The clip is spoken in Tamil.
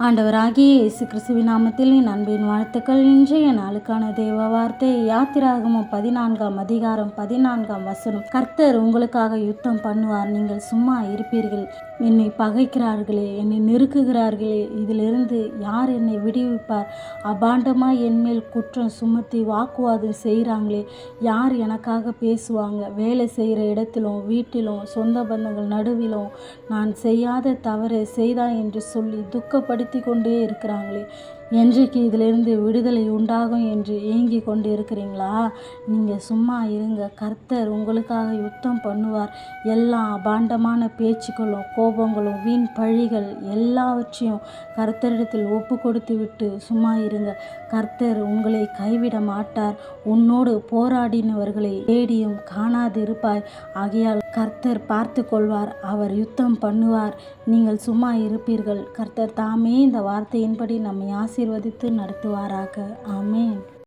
ஆண்டவராகிய இயேசு கிறிஸ்துவின் நாமத்தில் என் அன்பின் வாழ்த்துக்கள். இன்றைய நாளுக்கான தேவ வார்த்தை யாத்திராகமம் 14ஆம் அதிகாரம் 14ஆம் வசனம். கர்த்தர் உங்களுக்காக யுத்தம் பண்ணுவார், நீங்கள் சும்மா இருப்பீர்கள். என்னை பகைக்கிறார்களே, என்னை நெருக்குகிறார்களே, இதிலிருந்து யார் என்னை விடுவிப்பார்? அபாண்டமாக என்மேல் குற்றம் சுமத்தி வாக்குவாதம் செய்கிறாங்களே, யார் எனக்காக பேசுவாங்க? வேலை செய்கிற இடத்திலும் வீட்டிலும் சொந்த பந்தங்கள் நடுவிலும் நான் செய்யாத தவறை செய்தா என்று சொல்லி துக்கப்படுத்தி கொண்டே இருக்கிறாங்களே, என்றைக்கு இதிலிருந்து விடுதலை உண்டாகும் என்று ஏங்கி கொண்டு இருக்கிறீங்களா? நீங்கள் சும்மா இருங்க. கர்த்தர் உங்களுக்காக யுத்தம் பண்ணுவார். எல்லா அபாண்டமான பேச்சுக்களும் கோபங்களும் வீண் பழிகள் எல்லாவற்றையும் கர்த்தரிடத்தில் ஒப்பு கொடுத்து விட்டு சும்மா இருங்க. கர்த்தர் உங்களை கைவிட மாட்டார். உன்னோடு போராடினவர்களை தேடியும் காணாதிருப்பாய். ஆகையால் கர்த்தர் பார்த்து கொள்வார். அவர் யுத்தம் பண்ணுவார், நீங்கள் சும்மா இருப்பீர்கள். கர்த்தர் தாமே இந்த வார்த்தையின்படி நம்மை ஆசீர்வதித்து நடத்துவாராக. ஆமென்.